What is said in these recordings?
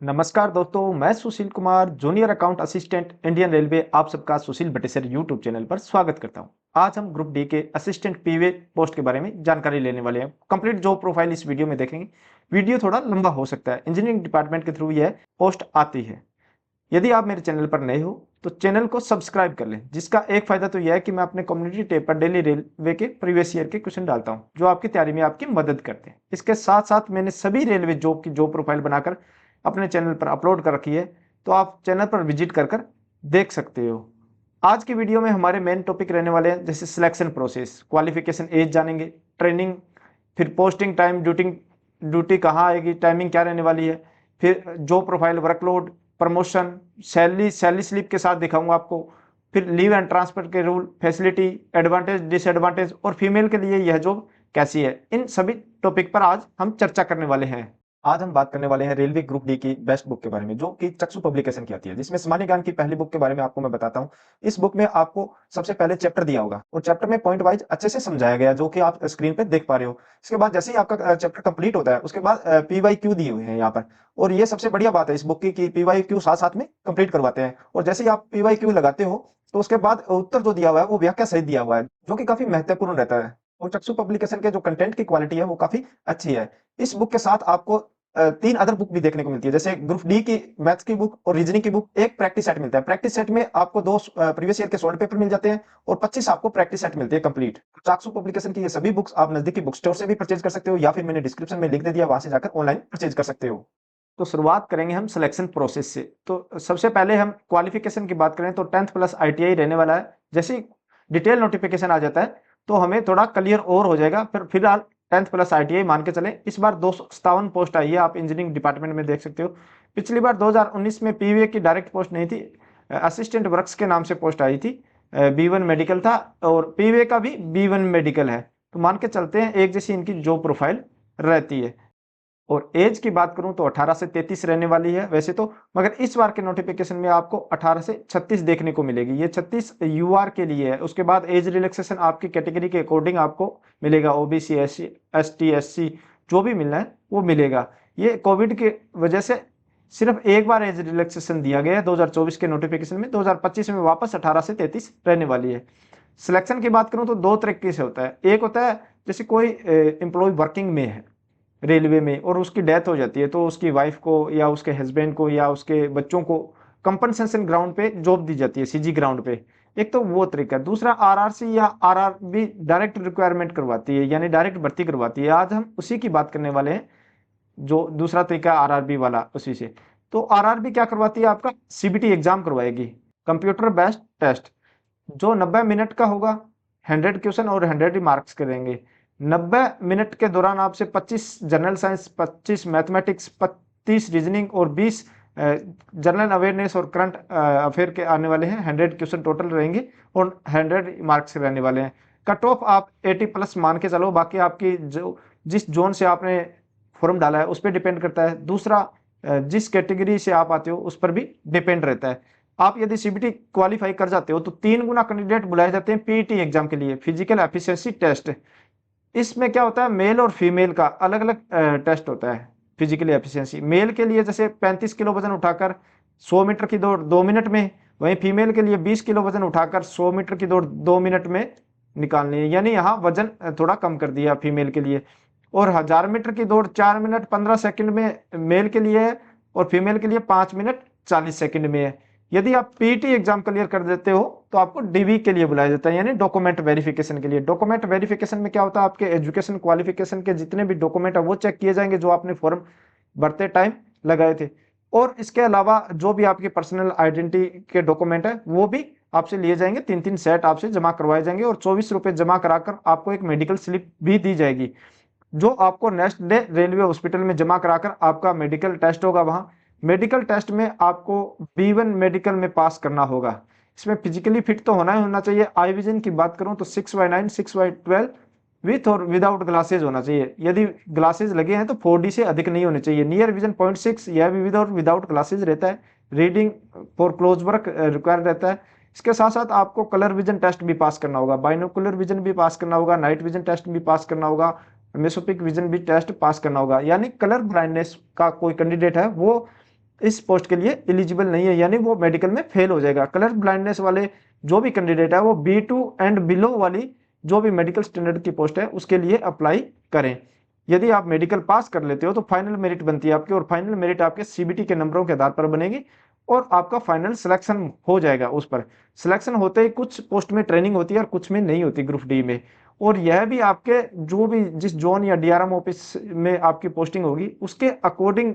नमस्कार दोस्तों, मैं Sushil Kumar, junior account assistant Indian railway आप सबका सुशील बटेसर यूट्यूब चैनल पर स्वागत करता हूं। आज हम ग्रुप डी के असिस्टेंट पीवे पोस्ट के बारे में जानकारी लेने वाले हैं। कंप्लीट जॉब प्रोफाइल इस वीडियो में देखेंगे। वीडियो थोड़ा लंबा हो सकता है, इंजीनियरिंग डिपार्टमेंट के थ्रू यह पोस्ट आती है। यदि आप मेरे चैनल पर नए हो तो चैनल को सब्सक्राइब कर लें, जिसका एक फायदा तो यह है कि मैं अपने कम्युनिटी टैब पर डेली रेलवे के प्रीवियस ईयर के क्वेश्चन डालता हूं, जो आपकी तैयारी में आपकी मदद करते हैं। इसके साथ साथ मैंने सभी रेलवे जॉब की जॉब प्रोफाइल बनाकर अपने चैनल पर अपलोड कर रखी है, तो आप चैनल पर विजिट कर कर देख सकते हो। आज की वीडियो में हमारे मेन टॉपिक रहने वाले हैं, जैसे सिलेक्शन प्रोसेस, क्वालिफिकेशन एज जानेंगे, ट्रेनिंग, फिर पोस्टिंग टाइम, ड्यूटी कहाँ आएगी, टाइमिंग क्या रहने वाली है, फिर job profile, workload, promotion, salary slip के साथ दिखाऊंगा आपको, फिर लीव एंड ट्रांसफर के रूल, फैसिलिटी, एडवांटेज, डिसएडवांटेज और फीमेल के लिए यह जॉब कैसी है। इन सभी टॉपिक पर आज हम चर्चा करने वाले हैं। आज हम बात करने वाले हैं रेलवे ग्रुप डी की बेस्ट बुक के बारे में, जो कि चक्षु पब्लिकेशन की आती है, जिसमें सामान्य ज्ञान की पहली बुक के बारे में आपको मैं बताता हूं। इस बुक में आपको सबसे पहले चैप्टर दिया होगा और चैप्टर में पॉइंट वाइज अच्छे से समझाया गया, जो कि आप स्क्रीन पे देख पा रहे हो। इसके बाद जैसे ही आपका चैप्टर कंप्लीट होता है, उसके बाद पीवाईक्यू दिए हुए हैं यहाँ पर। और ये सबसे बढ़िया बात है इस बुक की कि पीवाईक्यू साथ साथ में कंप्लीट करवाते हैं। और जैसे ही आप पीवाईक्यू लगाते हो तो उसके बाद उत्तर जो दिया हुआ है वो व्याख्या सहित दिया हुआ है, जो कि काफी महत्वपूर्ण रहता है। और चक्षु पब्लिकेशन के जो कंटेंट की क्वालिटी है वो काफी अच्छी है। इस बुक के साथ आपको 3 अदर बुक भी देखने को मिलती है, जैसे ग्रुप डी की मैथ्स की बुक और रीजनिंग की बुक, एक प्रैक्टिस सेट मिलता है। प्रैक्टिस सेट में आपको 2 प्रीवियस ईयर के सॉल्व पेपर मिल जाते हैं और 25 आपको प्रैक्टिस सेट मिलती है कंप्लीट। चाक्सू पब्लिकेशन की ये सभी बुक्स आप नजदीकी बुक स्टोर से भी परचेज कर सकते हो, या फिर मैंने डिस्क्रिप्शन में लिंक दे दिया, वहां से जाकर ऑनलाइन परचेज कर सकते हो। तो शुरुआत करेंगे हम सिलेक्शन प्रोसेस से। तो सबसे पहले हम क्वालिफिकेशन की बात करें तो 10th प्लस आईटीआई रहने वाला है। जैसे ही डिटेल नोटिफिकेशन आ जाता है तो हमें थोड़ा क्लियर और हो जाएगा। फिर फिलहाल 10th प्लस आईटीआई मान के चलें। इस बार 257 पोस्ट आई है, आप इंजीनियरिंग डिपार्टमेंट में देख सकते हो। पिछली बार 2019 में पीवीए की डायरेक्ट पोस्ट नहीं थी, असिस्टेंट वर्क्स के नाम से पोस्ट आई थी। B1 मेडिकल था और पीवीए का भी B1 मेडिकल है। तो मान के चलते हैं एक जैसी इनकी जॉब प्रोफाइल रहती है। और एज की बात करूं तो 18 से 33 रहने वाली है वैसे तो, मगर इस बार के नोटिफिकेशन में आपको 18 से 36 देखने को मिलेगी। ये 36 यूआर के लिए है। उसके बाद एज रिलैक्सेशन आपकी कैटेगरी के अकॉर्डिंग आपको मिलेगा, ओबीसी, एसटी, एससी जो भी मिलना है वो मिलेगा। ये कोविड की वजह से सिर्फ एक बार एज रिलैक्सेशन दिया गया है 2024 के नोटिफिकेशन में। 2025 में वापस 18 से 33 रहने वाली है। सिलेक्शन की बात करूं तो 2 तरीके से होता है। एक होता है जैसे कोई एम्प्लॉय वर्किंग में है रेलवे में और उसकी डेथ हो जाती है, तो उसकी वाइफ को या उसके हस्बैंड को या उसके बच्चों को कंपनसेशन ग्राउंड पे जॉब दी जाती है, सीजी ग्राउंड पे। एक तो वो तरीका है। दूसरा आरआरसी या आरआरबी डायरेक्ट रिक्वायरमेंट करवाती है, यानी डायरेक्ट भर्ती करवाती है। आज हम उसी की बात करने वाले हैं, जो दूसरा तरीका आरआरबी वाला उसी से। तो आरआरबी क्या करवाती है, आपका सीबीटी एग्जाम करवाएगी, कंप्यूटर बेस्ड टेस्ट, जो 90 मिनट का होगा। 100 क्वेश्चन और 100 ही मार्क्स करेंगे। 90 मिनट के दौरान आपसे 25 जनरल साइंस, 25 मैथमेटिक्स, 25 रीजनिंग और 20 जनरल अवेयरनेस और करंट अफेयर के आने वाले हैं। 100 क्वेश्चन टोटल रहेंगे और 100 मार्क्स रहने वाले हैं। कट ऑफ आप 80 प्लस मान के चलो, बाकी आपकी जो जिस जोन से आपने फॉर्म डाला है उस पर डिपेंड करता है। दूसरा जिस कैटेगरी से आप आते हो उस पर भी डिपेंड रहता है। आप यदि सीबीटी क्वालिफाई कर जाते हो तो 3 गुना कैंडिडेट बुलाए जाते हैं पीईटी एग्जाम के लिए, फिजिकल एफिशिएंसी टेस्ट। इसमें क्या होता है, मेल और फीमेल का अलग अलग टेस्ट होता है। फिजिकल एफिशिएंसी मेल के लिए जैसे 35 किलो वजन उठाकर 100 मीटर की दौड़ 2 मिनट में, वहीं फीमेल के लिए 20 किलो वजन उठाकर 100 मीटर की दौड़ 2 मिनट में निकालनी है। यानी यहाँ वजन थोड़ा कम कर दिया फीमेल के लिए। और 1000 मीटर की दौड़ 4 मिनट 15 सेकंड में मेल के लिए है और फीमेल के लिए 5 मिनट 40 सेकंड में है। यदि आप पीटी एग्जाम क्लियर कर देते हो तो आपको डीवी के लिए बुलाया जाता है, यानी डॉक्यूमेंट वेरिफिकेशन के लिए। डॉक्यूमेंट वेरिफिकेशन में क्या होता है, आपके एजुकेशन क्वालिफिकेशन के जितने भी डॉक्यूमेंट है वो चेक किए जाएंगे, जो आपने फॉर्म भरते टाइम लगाए थे। और इसके अलावा जो भी आपकी पर्सनल आइडेंटिटी के डॉक्यूमेंट है वो भी आपसे लिए जाएंगे। 3-3 सेट आपसे जमा करवाए जाएंगे और 24 रुपए जमा कराकर आपको एक मेडिकल स्लिप भी दी जाएगी, जो आपको नेक्स्ट डे रेलवे हॉस्पिटल में जमा कराकर आपका मेडिकल टेस्ट होगा। वहां मेडिकल टेस्ट में आपको B1 मेडिकल में पास करना होगा। इसमें फिजिकली फिट तो होना ही होना चाहिए। आई विजन की बात करूं तो 6/9 6/12 विथ और विदाउट ग्लासेज होना चाहिए। यदि ग्लासेज लगे हैं तो 4D से अधिक नहीं होने चाहिए। नियर विजन 0.6, यह भी विदाउट ग्लासेज रहता है। Reading for close work required रहता है। इसके साथ साथ आपको कलर विजन टेस्ट भी पास करना होगा, बाइनोकुलर विजन भी पास करना होगा, नाइट विजन टेस्ट भी पास करना होगा, मेसोपिक विजन भी टेस्ट पास करना होगा। यानी कलर ब्लाइंडनेस का कोई कैंडिडेट है वो इस पोस्ट के लिए एलिजिबल नहीं है, यानी वो मेडिकल में फेल हो जाएगा। कलर ब्लाइंडनेस वाले जो भी कैंडिडेट है वो B2 एंड बिलो वाली जो भी मेडिकल स्टैंडर्ड की पोस्ट है उसके लिए अप्लाई करें। यदि आप मेडिकल पास कर लेते हो तो फाइनल मेरिट बनती है आपकी, और फाइनल मेरिट आपके CBT के नंबरों के आधार पर बनेगी और आपका फाइनल सिलेक्शन हो जाएगा। उस पर सिलेक्शन होते ही कुछ पोस्ट में ट्रेनिंग होती है और कुछ में नहीं होती ग्रुप डी में, और यह भी आपके जो भी जिस जोन या DRM ऑफिस में आपकी पोस्टिंग होगी उसके अकॉर्डिंग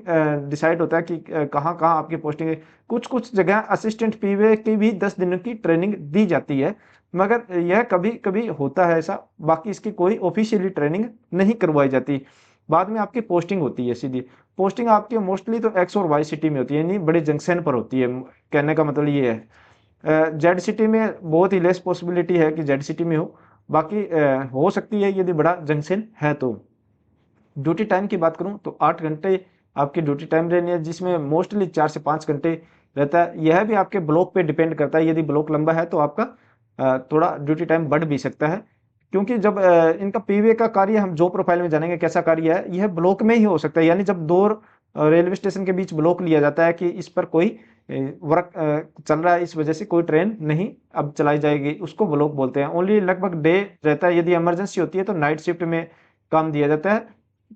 डिसाइड होता है कि कहाँ कहाँ आपकी पोस्टिंग है। कुछ कुछ जगह असिस्टेंट पीवे की भी 10 दिनों की ट्रेनिंग दी जाती है, मगर यह कभी कभी होता है ऐसा, बाकी इसकी कोई ऑफिशियली ट्रेनिंग नहीं करवाई जाती। बाद में आपकी पोस्टिंग होती है सीधी। पोस्टिंग आपकी मोस्टली तो X और Y सिटी में होती है, यानी बड़े जंक्शन पर होती है। कहने का मतलब ये है जेड सिटी में बहुत ही लेस पॉसिबिलिटी है कि जेड सिटी में हो, बाकी हो सकती है यदि बड़ा जंक्शन है तो। ड्यूटी टाइम की बात करूं तो 8 घंटे आपकी ड्यूटी टाइम रहनी है, जिसमें मोस्टली 4 से 5 घंटे रहता है। यह भी आपके ब्लॉक पे डिपेंड करता है, यदि ब्लॉक लंबा है तो आपका थोड़ा ड्यूटी टाइम बढ़ भी सकता है, क्योंकि जब इनका पीवे का कार्य हम जो प्रोफाइल में जानेंगे कैसा कार्य है, यह ब्लॉक में ही हो सकता है। यानी जब दो रेलवे स्टेशन के बीच ब्लॉक लिया जाता है कि इस पर कोई वर्क चल रहा है, इस वजह से कोई ट्रेन नहीं अब चलाई जाएगी, उसको ब्लॉक बोलते हैं। ओनली लगभग डे रहता है, यदि इमरजेंसी होती है तो नाइट शिफ्ट में काम दिया जाता है,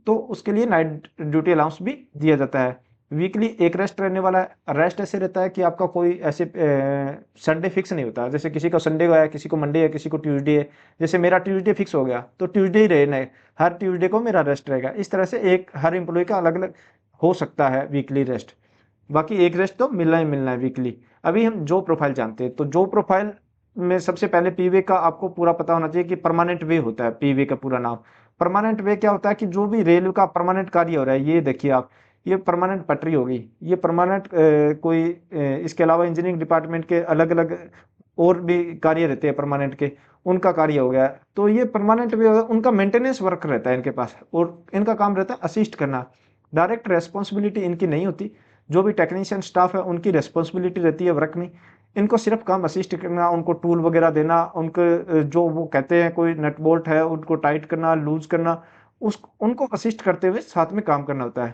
तो उसके लिए नाइट ड्यूटी अलाउंस भी दिया जाता है। वीकली एक रेस्ट रहने वाला है। रेस्ट ऐसे रहता है कि आपका कोई ऐसे संडे फिक्स नहीं होता, जैसे किसी को संडे को है, किसी को मंडे है, किसी को ट्यूसडे है। जैसे मेरा ट्यूसडे फिक्स हो गया तो ट्यूसडे ही रहना है, हर ट्यूसडे को मेरा रेस्ट रहेगा। इस तरह से एक हर एम्प्लॉय का अलग अलग हो सकता है वीकली रेस्ट, बाकी एक रेस्ट तो मिलना ही मिलना है वीकली। अभी हम जो प्रोफाइल जानते हैं, तो जो प्रोफाइल में सबसे पहले पीवे का आपको पूरा पता होना चाहिए कि परमानेंट वे होता है पीवे का पूरा नाम। परमानेंट वे क्या होता है कि जो भी रेलवे का परमानेंट कार्य हो रहा है, ये देखिए आप, ये परमानेंट पटरी होगी, ये परमानेंट कोई इसके अलावा इंजीनियरिंग डिपार्टमेंट के अलग अलग और भी कार्य रहते हैं परमानेंट के, उनका कार्य हो गया। तो ये परमानेंट वे उनका मेंटेनेंस वर्क रहता है इनके पास, और इनका काम रहता है असिस्ट करना। डायरेक्ट रेस्पॉन्सिबिलिटी इनकी नहीं होती, जो भी टेक्नीशियन स्टाफ है उनकी रेस्पॉन्सिबिलिटी रहती है वर्क में। इनको सिर्फ काम असिस्ट करना, उनको टूल वगैरह देना, उनको जो वो कहते हैं कोई नट बोल्ट है उनको टाइट करना, लूज करना, उस उनको असिस्ट करते हुए साथ में काम करना होता है।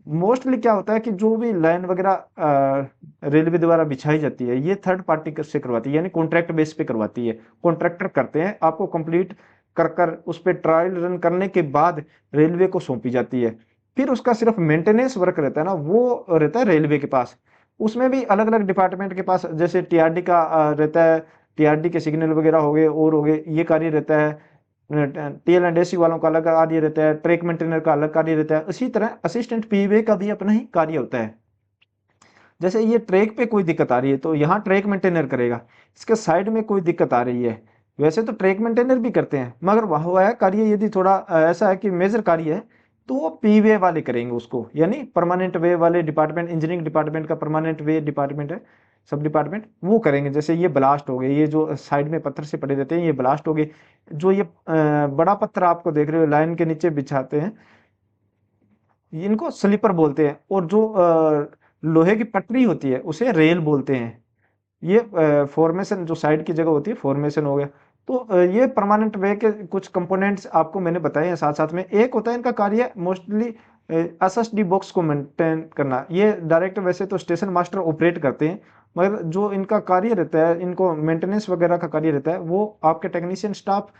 मोस्टली क्या होता है कि जो भी लाइन वगैरह रेलवे द्वारा बिछाई जाती है, ये थर्ड पार्टी से करवाती है, यानी कॉन्ट्रैक्ट बेस पे करवाती है। कॉन्ट्रैक्टर करते हैं, आपको कंप्लीट कर कर उस पर ट्रायल रन करने के बाद रेलवे को सौंपी जाती है। फिर उसका सिर्फ मेंटेनेंस वर्क रहता है ना, वो रहता है रेलवे के पास। उसमें भी अलग अलग डिपार्टमेंट के पास, जैसे TRD का रहता है, TRD के सिग्नल वगैरह हो गए और हो गए, ये कार्य रहता है। TL&AC वालों का अलग कार्य रहता है, ट्रैक मेंटेनर का अलग कार्य रहता है। इसी तरह असिस्टेंट पीवे का भी अपना ही कार्य होता है। जैसे ये ट्रैक पे कोई दिक्कत आ रही है तो यहाँ ट्रैक मेंटेनर करेगा, इसके साइड में कोई दिक्कत आ रही है, वैसे तो ट्रैक मेंटेनर भी करते हैं, मगर वह कार्य यदि थोड़ा ऐसा है कि मेजर कार्य है तो वो पीवे वाले करेंगे उसको, यानी परमानेंट वे वाले डिपार्टमेंट, इंजीनियरिंग डिपार्टमेंट का परमानेंट वे डिपार्टमेंट है, सब डिपार्टमेंट वो करेंगे। जैसे ये ब्लास्ट हो गए, ये जो साइड में पत्थर से पड़े रहते हैं ये ब्लास्ट हो गए। जो ये बड़ा पत्थर आपको देख रहे हो लाइन के नीचे बिछाते हैं, इनको स्लीपर बोलते हैं। और जो लोहे की पटरी होती है उसे रेल बोलते हैं। ये फॉर्मेशन जो साइड की जगह होती है फॉर्मेशन हो गया। तो ये परमानेंट वे के कुछ कंपोनेंट्स आपको मैंने बताए हैं। साथ साथ में एक होता है इनका कार्य मोस्टली SSD बॉक्स को मेंटेन करना। ये डायरेक्ट वैसे तो स्टेशन मास्टर ऑपरेट करते हैं, मगर जो इनका कार्य रहता है, इनको मेंटेनेंस वगैरह का कार्य रहता है, वो आपके टेक्नीशियन स्टाफ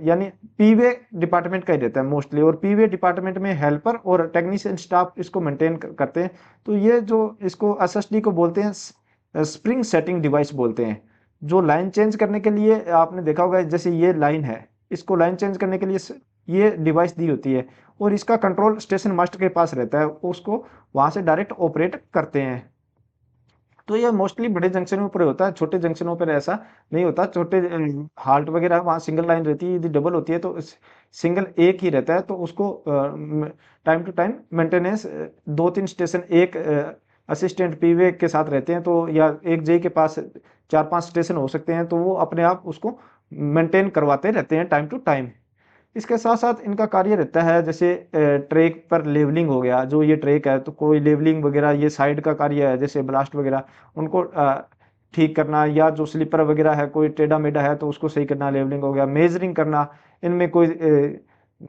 यानी पीवे डिपार्टमेंट का ही रहता है मोस्टली। और पीवे डिपार्टमेंट में हेल्पर और टेक्नीशियन स्टाफ इसको मेंटेन करते हैं। तो ये जो इसको SSD को बोलते हैं स्प्रिंग सेटिंग डिवाइस बोलते हैं। जो लाइन चेंज करने के लिए आपने देखा होगा, जैसे ये लाइन है, इसको लाइन चेंज करने के लिए ये डिवाइस दी होती है, और इसका कंट्रोल स्टेशन मास्टर के पास रहता है, उसको वहां से डायरेक्ट ऑपरेट करते हैं। तो ये मोस्टली बड़े जंक्शनों पर होता है, छोटे जंक्शनों पर ऐसा नहीं होता। छोटे हाल्ट वगैरह वहाँ सिंगल लाइन रहती है, यदि डबल होती है तो सिंगल एक ही रहता है, तो उसको time to time maintenance 2-3 station एक असिस्टेंट पीवे के साथ रहते हैं, तो या एक जेई के पास 4-5 स्टेशन हो सकते हैं, तो वो अपने आप उसको मेंटेन करवाते रहते हैं टाइम टू टाइम। इसके साथ साथ इनका कार्य रहता है, जैसे ट्रैक पर लेवलिंग हो गया, जो ये ट्रैक है तो कोई लेवलिंग वगैरह, ये साइड का कार्य है, जैसे ब्लास्ट वगैरह उनको ठीक करना, या जो स्लीपर वगैरह है कोई टेढ़ा मेढ़ा है तो उसको सही करना, लेवलिंग हो गया। मेजरिंग करना, इनमें कोई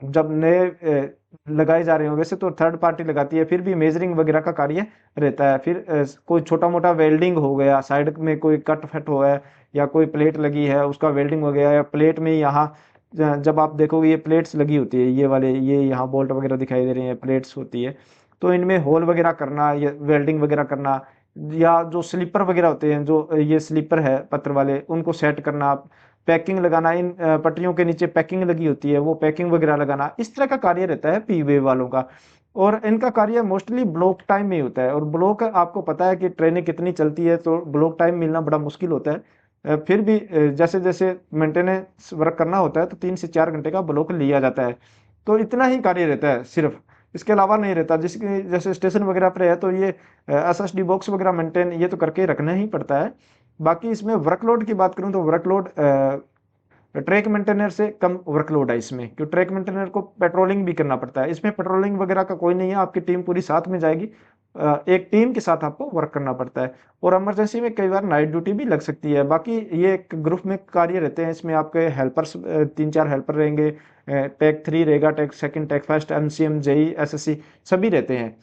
जब नए लगाए जा रहे हो, वैसे तो थर्ड पार्टी लगाती है, फिर भी मेजरिंग वगैरह का कार्य रहता है। फिर कोई छोटा मोटा वेल्डिंग हो गया, साइड में कोई कट फट हो गया, या कोई प्लेट लगी है उसका वेल्डिंग हो गया, या प्लेट में यहाँ जब आप देखोगे ये प्लेट्स लगी होती है, ये वाले ये यहाँ बोल्ट वगैरह दिखाई दे रहे हैं, प्लेट्स होती है, तो इनमें होल वगैरह करना या वेल्डिंग वगैरह करना, या जो स्लीपर वगैरह होते हैं, जो ये स्लीपर है पत्र वाले, उनको सेट करना, पैकिंग लगाना, इन पटरियों के नीचे पैकिंग लगी होती है वो पैकिंग वगैरह लगाना, इस तरह का कार्य रहता है पी वे वालों का। और इनका कार्य मोस्टली ब्लॉक टाइम में ही होता है, और ब्लॉक आपको पता है कि ट्रेनें कितनी चलती है, तो ब्लॉक टाइम मिलना बड़ा मुश्किल होता है। फिर भी जैसे जैसे मेंटेनेंस वर्क करना होता है तो 3 से 4 घंटे का ब्लॉक लिया जाता है। तो इतना ही कार्य रहता है सिर्फ, इसके अलावा नहीं रहता। जिसके जैसे स्टेशन वगैरह पर है तो ये एसएसडी बॉक्स वगैरह मेंटेन ये तो करके रखना ही पड़ता है। बाकी इसमें वर्कलोड की बात करूं तो वर्कलोड ट्रैक मेंटेनर से कम वर्कलोड है इसमें, क्योंकि ट्रैक मेंटेनर को पेट्रोलिंग भी करना पड़ता है, इसमें पेट्रोलिंग वगैरह का कोई नहीं है, आपकी टीम पूरी साथ में जाएगी। एक टीम के साथ आपको वर्क करना पड़ता है, और इमरजेंसी में कई बार नाइट ड्यूटी भी लग सकती है। बाकी ये एक ग्रुप में कार्य रहते हैं, इसमें आपके हेल्पर्स 3-4 हेल्पर रहेंगे, टेक 3 रहेगा, tech second, tech first, MCM, JE, SSC सभी रहते हैं।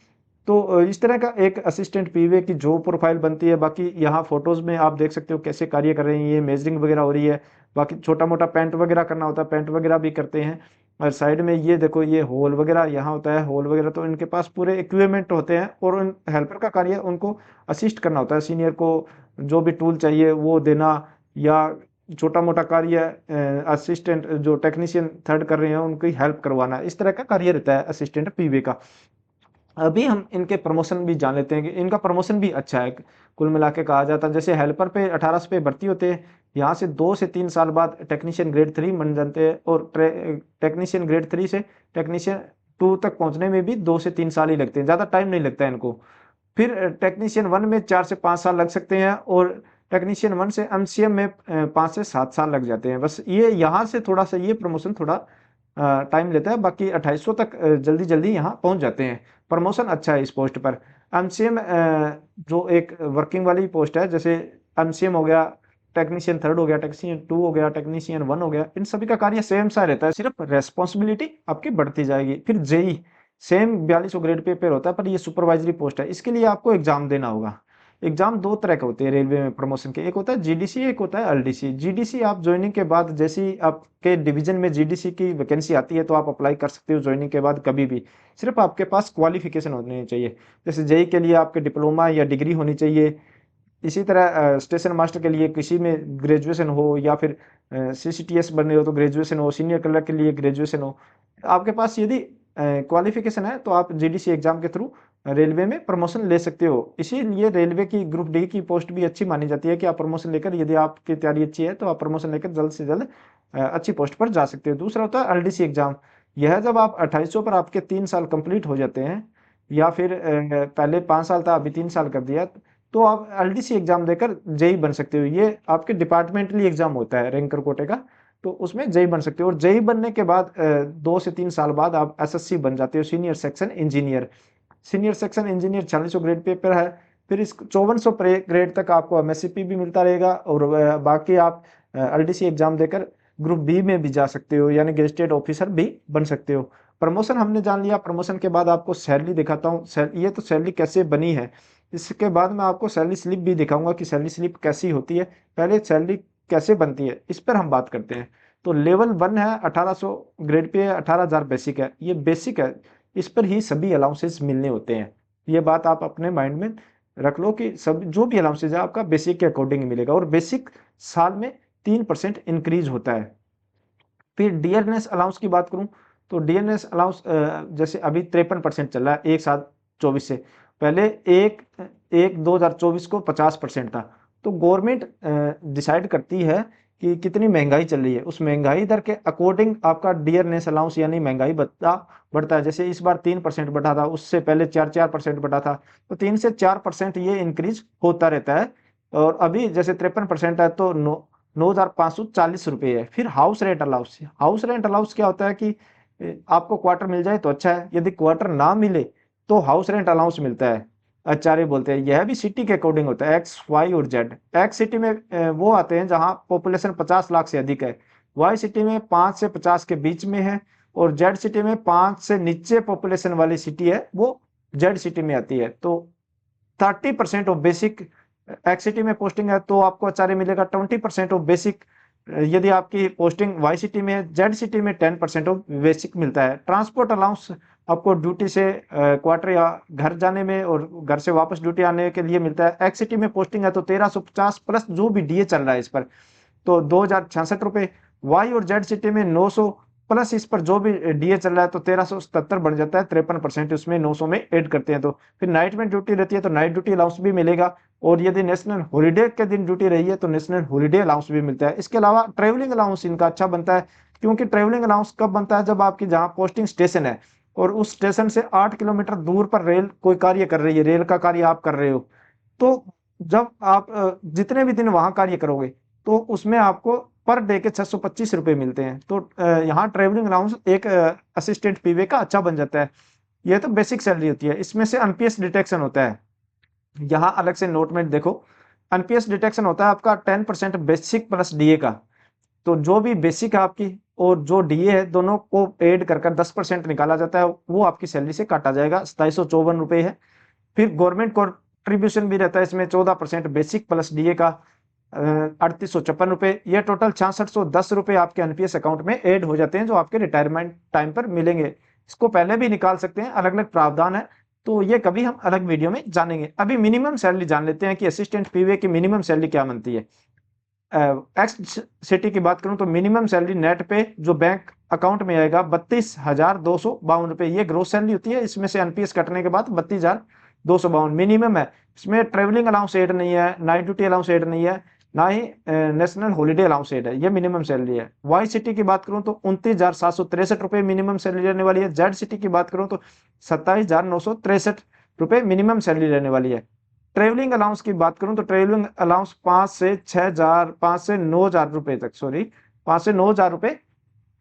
तो इस तरह का एक असिस्टेंट पीवे की जो प्रोफाइल बनती है। बाकी यहाँ फोटोज में आप देख सकते हो कैसे कार्य कर रहे हैं, ये मेजरिंग वगैरह हो रही है। बाकी छोटा मोटा पेंट वगैरह करना होता है, पेंट वगैरह भी करते हैं। और साइड में ये देखो ये होल वगैरह यहाँ होता है, होल वगैरह, तो इनके पास पूरे इक्विपमेंट होते हैं, और उन हेल्पर का कार्य उनको असिस्ट करना होता है, सीनियर को जो भी टूल चाहिए वो देना, या छोटा मोटा कार्य असिस्टेंट जो टेक्नीशियन थर्ड कर रहे हैं उनकी हेल्प करवाना, इस तरह का कार्य रहता है असिस्टेंट पीवे का। अभी हम इनके प्रमोशन भी जान लेते हैं कि इनका प्रमोशन भी अच्छा है। कुल मिला के कहा जाता है जैसे हेल्पर पे 1800 पे भर्ती होते हैं, यहाँ से 2 से 3 साल बाद टेक्नीशियन ग्रेड 3 बन जाते हैं, और टेक्नीशियन ग्रेड 3 से टेक्नीशियन 2 तक पहुंचने में भी 2 से 3 साल ही लगते हैं, ज़्यादा टाइम नहीं लगता है इनको। फिर टेक्नीशियन 1 में 4 से 5 साल लग सकते हैं, और टेक्नीशियन 1 से एमसीएम में 5 से 7 साल लग जाते हैं। बस ये यहाँ से थोड़ा सा ये प्रमोशन थोड़ा टाइम लेता है, बाकी 2800 तक जल्दी जल्दी यहाँ पहुंच जाते हैं। प्रमोशन अच्छा है इस पोस्ट पर। एमसीएम जो एक वर्किंग वाली पोस्ट है, जैसे एमसीएम हो गया, टेक्नीशियन थर्ड हो गया, टेक्नीशियन 2 हो गया, टेक्नीशियन 1 हो गया, इन सभी का कार्य सेम सा रहता है, सिर्फ रेस्पॉन्सिबिलिटी आपकी बढ़ती जाएगी। फिर जेई सेम 4200 ग्रेड पेपर होता है, पर ये सुपरवाइजरी पोस्ट है, इसके लिए आपको एग्जाम देना होगा। एग्जाम 2 तरह के होते हैं रेलवे में प्रमोशन के, एक होता है जीडीसी, एक होता है एलडीसी। जीडीसी आप ज्वाइनिंग के बाद, जैसे ही आपके डिवीजन में जीडीसी की वैकेंसी आती है तो आप अप्लाई कर सकते हो ज्वाइनिंग के बाद कभी भी। सिर्फ आपके पास क्वालिफिकेशन होनी चाहिए, जैसे जेई के लिए आपके डिप्लोमा या डिग्री होनी चाहिए। इसी तरह स्टेशन मास्टर के लिए किसी में ग्रेजुएशन हो, या फिर सीसीटीएस बनने हो तो ग्रेजुएशन हो, सीनियर क्लर्क के लिए ग्रेजुएशन हो। आपके पास यदि क्वालिफिकेशन है तो आप जीडीसी एग्जाम के थ्रू रेलवे में प्रमोशन ले सकते हो। इसीलिए रेलवे की ग्रुप डी की पोस्ट भी अच्छी मानी जाती है कि आप प्रमोशन लेकर, यदि आपकी तैयारी अच्छी है तो आप प्रमोशन लेकर जल्द से जल्द अच्छी पोस्ट पर जा सकते हो। दूसरा होता है एलडीसी एग्जाम। यह जब आप 2800 पर आपके 3 साल कंप्लीट हो जाते हैं, या फिर पहले 5 साल था अभी 3 साल कर दिया, तो आप एलडीसी एग्जाम देकर जेई बन सकते हो। ये आपके डिपार्टमेंटली एग्जाम होता है रैंकर कोटे का, तो उसमें जेई बन सकते हो। और जेई बनने के बाद 2 से 3 साल बाद आप एसएससी बन जाते हो, senior section engineer. Senior section engineer 4600 grade paper है। फिर इस 5400 ग्रेड तक आपको एमएससीपी भी मिलता रहेगा, और बाकी आप एलडीसी एग्जाम देकर ग्रुप बी में भी जा सकते हो, यानी गेस्टेड ऑफिसर भी बन सकते हो। प्रमोशन हमने जान लिया। प्रमोशन के बाद आपको सैलरी दिखाता हूँ, ये तो सैलरी कैसे बनी है। इसके बाद मैं आपको सैलरी स्लिप भी दिखाऊंगा कि सैलरी स्लिप कैसी होती है। पहले सैलरी कैसे बनती है इस पर हम बात करते हैं। तो लेवल 1 है 1800 ग्रेड पे, 18,000 बेसिक है, ये बेसिक है, इस पर ही सभी अलाउंसेस मिलने होते हैं। ये बात आप अपने माइंड में रख लो कि सब जो भी अलाउंसेस है आपका बेसिक के अकॉर्डिंग मिलेगा, और बेसिक साल में 3% इंक्रीज होता है। फिर डियरनेस अलाउंस की बात करूं तो डियरनेस अलाउंस जैसे अभी 53% चल रहा है, एक साथ 24 से पहले एक एक 2024 को 50% था। तो गवर्नमेंट डिसाइड करती है कि कितनी महंगाई चल रही है, उस महंगाई दर के अकॉर्डिंग आपका डियरनेस अलाउंस यानी महंगाई बढ़ता है। जैसे इस बार 3% बढ़ा था, उससे पहले 4% बढ़ा था, तो 3 से 4% ये इंक्रीज होता रहता है। और अभी जैसे 53% है तो 9,540 रुपये है। फिर house rent allowance, house rent allowance क्या होता है कि आपको क्वार्टर मिल जाए तो अच्छा है, यदि क्वार्टर ना मिले तो हाउस रेंट अलाउंस मिलता है। एचआरए बोलते हैं। यह भी सिटी के अकॉर्डिंग होता है, एक्स वाई और जेड। एक्स सिटी में वो आते हैं जहां पॉपुलेशन 50 लाख से अधिक है, वाई सिटी में 5 से 50 के बीच में है, और जेड सिटी में 5 से नीचे पॉपुलेशन वाली सिटी है वो जेड सिटी में आती है। तो 30% ऑफ बेसिक एक्स सिटी में पोस्टिंग है तो आपको एचआरए मिलेगा 20% ऑफ बेसिक। यदि आपकी पोस्टिंग वाई सिटी में है, जेड सिटी में 10% ऑफ बेसिक मिलता है। ट्रांसपोर्ट अलाउंस आपको ड्यूटी से क्वार्टर या घर जाने में और घर से वापस ड्यूटी आने के लिए मिलता है। एक्स सिटी में पोस्टिंग है तो 1350 प्लस जो भी डीए चल रहा है इस पर तो 2066 रुपये। वाई और जेड सिटी में 900 प्लस इस पर जो भी डीए चल रहा है तो 1377 बन जाता है। 53% उसमें 900 में ऐड करते हैं। तो फिर नाइट में ड्यूटी रहती है तो नाइट ड्यूटी अलाउंस भी मिलेगा। और यदि नेशनल हॉलीडे के दिन ड्यूटी रही है तो नेशनल हॉलीडे अलाउंस भी मिलता है। इसके अलावा ट्रेवलिंग अलाउंस इनका अच्छा बनता है, क्योंकि ट्रेवलिंग अलाउंस कब बनता है, जब आपकी जहाँ पोस्टिंग स्टेशन है और उस स्टेशन से 8 किलोमीटर दूर पर रेल कोई कार्य कर रही है, रेल का कार्य आप कर रहे हो, तो जब आप जितने भी दिन वहां कार्य करोगे तो उसमें आपको पर डे के 625 रुपये मिलते हैं। तो यहाँ ट्रेवलिंग अलाउंस एक असिस्टेंट पीवे का अच्छा बन जाता है। ये तो बेसिक सैलरी होती है। इसमें से एनपीएस डिटेक्शन होता है, यहाँ अलग से नोट में देखो। एनपीएस डिटेक्शन होता है आपका 10% बेसिक प्लस डीए का। तो जो भी बेसिक है आपकी और जो डीए है दोनों को ऐड कर 10% निकाला जाता है, वो आपकी सैलरी से काटा जाएगा। 2754 रुपये है। फिर गवर्नमेंट कॉन्ट्रीब्यूशन भी रहता है इसमें 14% बेसिक प्लस डीए का 3856 रुपये। ये टोटल 6610 रुपये आपके एनपीएस अकाउंट में ऐड हो जाते हैं, जो आपके रिटायरमेंट टाइम पर मिलेंगे। इसको पहले भी निकाल सकते हैं, अलग अलग प्रावधान है, तो ये कभी हम अलग वीडियो में जानेंगे। अभी मिनिमम सैलरी जान लेते हैं कि असिस्टेंट पीवे की मिनिमम सैलरी क्या बनती है। एक्स सिटी की बात करूं तो मिनिमम सैलरी नेट पे जो बैंक अकाउंट में आएगा 32,252 रुपये, ये ग्रोस सैलरी होती है। इसमें से एनपीएस कटने के बाद 32,252 मिनिमम है। इसमें ट्रेवलिंग अलाउंस एड नहीं है, नाइट ड्यूटी अलाउंस एड नहीं है, ना ही नेशनल हॉलीडे अलाउंस एड है। ये मिनिमम सैलरी है। वाई सिटी की बात करूं तो 29,763 रुपये मिनिमम सैलरी रहने वाली है। जेड सिटी की बात करूं तो 27,963 रुपये मिनिमम सैलरी रहने वाली है। ट्रेवलिंग अलाउंस की बात करूं तो ट्रेवलिंग अलाउंस 5 से 9,000 रुपए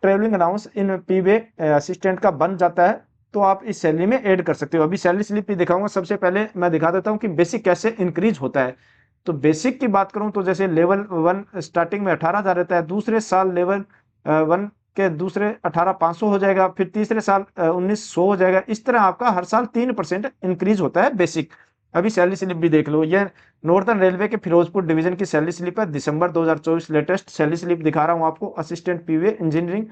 ट्रेवलिंग अलाउंस इन पीवे असिस्टेंट का बन जाता है। तो आप इस सैलरी में ऐड कर सकते हो। अभी सैलरी स्लिप भी दिखाऊंगा। सबसे पहले मैं दिखा देता हूं कि बेसिक कैसे इंक्रीज होता है। तो बेसिक की बात करूं तो जैसे लेवल 1 स्टार्टिंग में 18,000 रहता है, दूसरे साल लेवल 1 के दूसरे 18,500 हो जाएगा, फिर तीसरे साल 1900 हो जाएगा। इस तरह आपका हर साल 3% इंक्रीज होता है बेसिक। अभी सैलरी स्लिप भी देख लो। ये नॉर्दर्न रेलवे के फिरोजपुर डिवीजन की सैलरी स्लिप है, दिसंबर 2024 लेटेस्ट सैलरी स्लिप दिखा रहा हूँ आपको। Assistant P way engineering,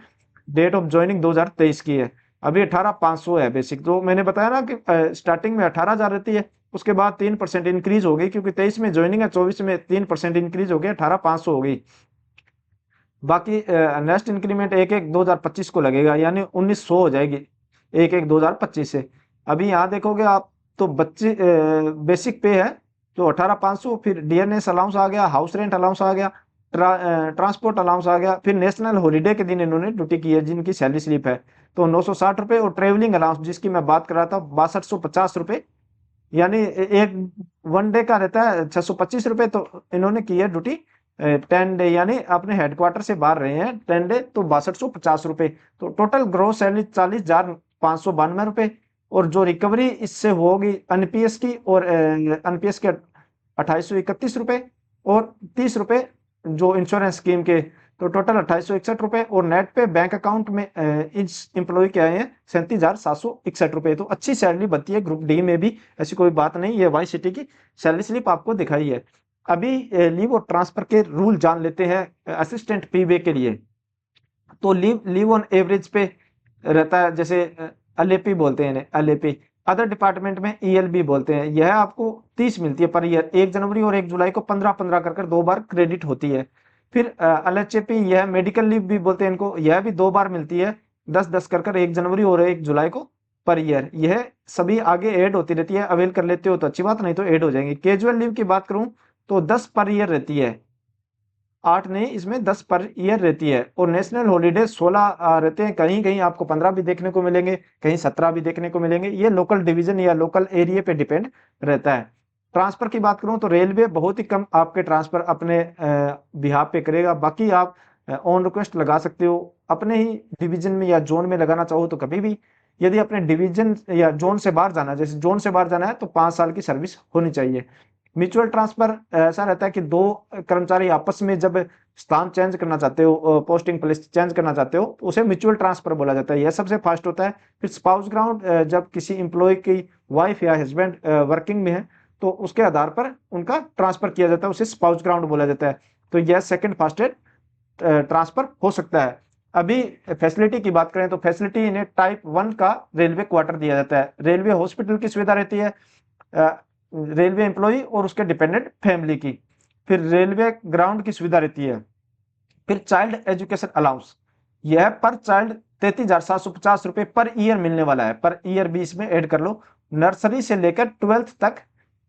date of joining 2023 की है। अभी 18,500 है बेसिक। जो मैंने बताया ना कि स्टार्टिंग में 18,000 रहती है, उसके बाद 3% इंक्रीज हो गई, क्योंकि 23 में ज्वाइनिंग है, 24 में 3% इंक्रीज हो गया, 18,500 हो गई। बाकी नेक्स्ट इंक्रीमेंट 1/1/2025 को लगेगा, यानी 1900 हो जाएगी 1/1/2025 से। अभी यहाँ देखोगे आप तो बच्चे बेसिक पे है तो 18,500, फिर डीएनएस अलाउंस आ गया, हाउस रेंट अलाउंस आ गया, ट्रांसपोर्ट अलाउंस आ गया, फिर नेशनल हॉलीडे के दिन इन्होंने ड्यूटी की है जिनकी सैलरी स्लिप है तो 960 रुपये। और ट्रेवलिंग अलाउंस जिसकी मैं बात कर रहा था 6250 रुपये, यानी एक 1 डे का रहता है 625 रुपये। तो इन्होंने की है ड्यूटी 10 डे, यानी अपने हेडक्वार्टर से बाहर रहे हैं 10 डे, तो 6250 रुपये। तो टोटल ग्रोस सैलरी 40,592 रुपये। और जो रिकवरी इससे होगी एनपीएस की, और एनपीएस के 2831 रुपये और 30 रुपये जो इंश्योरेंस स्कीम के, तो टोटल 2861 रुपये। और नेट पे बैंक अकाउंट में इस एम्प्लॉय के आए हैं 37,761 रुपये। तो अच्छी सैलरी बनती है ग्रुप डी में भी, ऐसी कोई बात नहीं। ये वाई सिटी की सैलरी स्लिप आपको दिखाई है। अभी लीव और ट्रांसफर के रूल जान लेते हैं असिस्टेंट पीवे के लिए। तो लीव ऑन एवरेज पे रहता है, जैसे एलएपी बोलते हैं, एलएपी अदर डिपार्टमेंट में ईएलबी बोलते हैं। यह आपको 30 मिलती है पर ईयर, 1 जनवरी और 1 जुलाई को 15-15 कर 2 बार क्रेडिट होती है। फिर एलएचएपी, यह मेडिकल लीव भी बोलते हैं इनको, यह भी 2 बार मिलती है, 10-10 कर 1 जनवरी और 1 जुलाई को पर ईयर। यह सभी आगे ऐड होती रहती है, अवेल कर लेते हो तो अच्छी बात, नहीं तो ऐड हो जाएंगी। कैजुअल लीव की बात करूं तो 10 पर ईयर रहती है, 8 नहीं, इसमें 10 पर ईयर रहती है। और नेशनल हॉलीडे 16 रहते हैं, कहीं कहीं आपको 15 भी देखने को मिलेंगे, कहीं 17 भी देखने को मिलेंगे। ये लोकल डिवीजन या लोकल एरिया पे डिपेंड रहता है। ट्रांसफर की बात करूं तो रेलवे बहुत ही कम आपके ट्रांसफर अपने बिहाफ पे करेगा। बाकी आप ऑन रिक्वेस्ट लगा सकते हो, अपने ही डिवीजन में या जोन में लगाना चाहो तो कभी भी। यदि अपने डिवीजन या जोन से बाहर जाना है, जैसे जोन से बाहर जाना है तो 5 साल की सर्विस होनी चाहिए। म्यूचुअल ट्रांसफर ऐसा रहता है कि 2 कर्मचारी आपस में जब स्थान चेंज करना चाहते हो, पोस्टिंग प्लेस चेंज करना चाहते हो, तो उसे म्यूचुअल ट्रांसफर बोला जाता है। यह सबसे फास्ट होता है। फिर स्पाउस ग्राउंड, जब किसी एम्प्लॉय की वाइफ या हस्बैंड वर्किंग में है तो उसके आधार पर उनका ट्रांसफर किया जाता है, उसे स्पाउस ग्राउंड बोला जाता है। तो यह सेकंड फास्टेस्ट ट्रांसफर हो सकता है। अभी फैसिलिटी की बात करें तो फैसिलिटी इन्हें टाइप 1 का रेलवे क्वार्टर दिया जाता है। रेलवे हॉस्पिटल की सुविधा रहती है, रेलवे एम्प्लॉय और उसके डिपेंडेंट फैमिली की। फिर रेलवे ग्राउंड की सुविधा रहती है। फिर चाइल्ड एजुकेशन अलाउंस, यह पर चाइल्ड 33,750 रुपए पर ईयर मिलने वाला है। पर ईयर भी इसमें ऐड कर लो। नर्सरी से लेकर 12th तक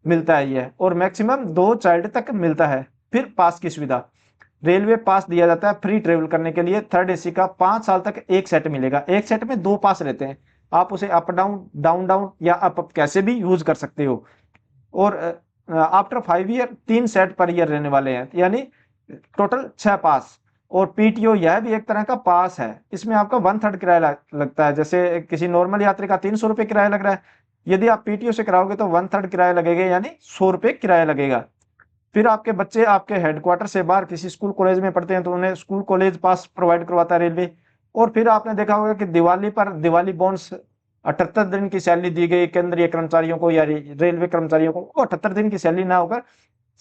मिलता है यह, और मैक्सिमम 2 चाइल्ड तक मिलता है। फिर पास की सुविधा, रेलवे पास दिया जाता है फ्री ट्रेवल करने के लिए। थर्ड एसी का 5 साल तक एक सेट मिलेगा। एक सेट में 2 पास रहते हैं, आप उसे अप डाउन, डाउन डाउन या अप कैसे भी यूज कर सकते हो। और after 5 year 3 set per year रहने वाले हैं, यानी टोटल 6 पास। और पीटीओ यह भी एक तरह का पास है। इसमें आपका 1/3 किराया लगता है। जैसे किसी नॉर्मल यात्री का 300 रुपये किराया लग रहा है, यदि आप पीटीओ से कराओगे तो 1/3 किराया लगेगा, यानी 100 रुपये किराया लगेगा। फिर आपके बच्चे आपके हेडक्वार्टर से बाहर किसी स्कूल कॉलेज में पढ़ते हैं तो उन्हें स्कूल कॉलेज पास प्रोवाइड करवाता है रेलवे। और फिर आपने देखा होगा कि दिवाली पर दिवाली बोनस 78 दिन की सैलरी दी गई केंद्रीय कर्मचारियों को या रेलवे कर्मचारियों को। वो 78 दिन की सैलरी ना होकर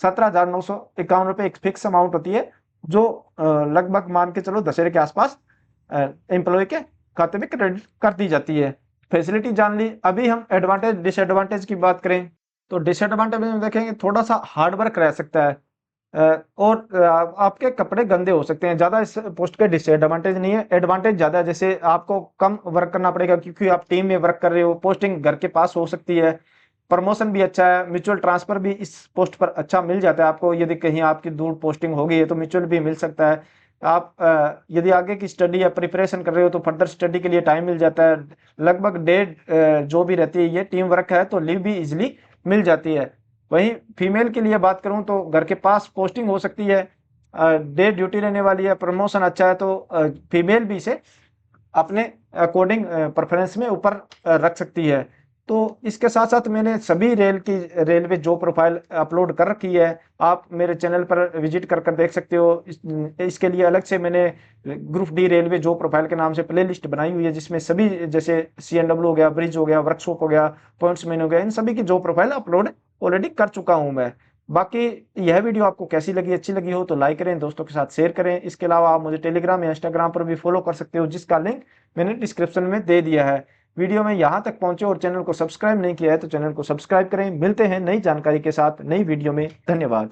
17,951 रुपये एक फिक्स अमाउंट होती है, जो लगभग मान के चलो दशहरे के आसपास एम्प्लॉय के खाते में क्रेडिट कर दी जाती है। फैसिलिटी जान ली। अभी हम एडवांटेज डिसएडवांटेज की बात करें तो डिसएडवांटेज में देखेंगे थोड़ा सा हार्ड वर्क रह सकता है, और आपके कपड़े गंदे हो सकते हैं। ज्यादा इस पोस्ट के डिसएडवांटेज नहीं है, एडवांटेज ज्यादा है। जैसे आपको कम वर्क करना पड़ेगा क्योंकि आप टीम में वर्क कर रहे हो, पोस्टिंग घर के पास हो सकती है, प्रमोशन भी अच्छा है, म्यूचुअल ट्रांसफर भी इस पोस्ट पर अच्छा मिल जाता है आपको। यदि कहीं आपकी दूर पोस्टिंग हो गई है तो म्यूचुअल भी मिल सकता है। आप यदि आगे की स्टडी या प्रिपरेशन कर रहे हो तो फर्दर स्टडी के लिए टाइम मिल जाता है। लगभग डेढ़ जो भी रहती है, ये टीम वर्क है तो लीव भी इजिली मिल जाती है। वहीं फीमेल के लिए बात करूं तो घर के पास पोस्टिंग हो सकती है, डे ड्यूटी रहने वाली है, प्रमोशन अच्छा है, तो फीमेल भी इसे अपने अकॉर्डिंग प्रेफरेंस में ऊपर रख सकती है। तो इसके साथ साथ मैंने सभी रेलवे जॉब प्रोफाइल अपलोड कर रखी है। आप मेरे चैनल पर विजिट कर कर देख सकते हो। इसके लिए अलग से मैंने group D railway job profile के नाम से प्लेलिस्ट बनाई हुई है, जिसमें सभी जैसे CNW हो गया, ब्रिज हो गया, वर्कशॉप हो गया, पॉइंट्समैन हो गया, इन सभी की जॉब प्रोफाइल अपलोड ऑलरेडी कर चुका हूं मैं। बाकी यह वीडियो आपको कैसी लगी, अच्छी लगी हो तो लाइक करें, दोस्तों के साथ शेयर करें। इसके अलावा आप मुझे टेलीग्राम या इंस्टाग्राम पर भी फॉलो कर सकते हो, जिसका लिंक मैंने डिस्क्रिप्शन में दे दिया है। वीडियो में यहाँ तक पहुंचे और चैनल को सब्सक्राइब नहीं किया है तो चैनल को सब्सक्राइब करें। मिलते हैं नई जानकारी के साथ नई वीडियो में। धन्यवाद।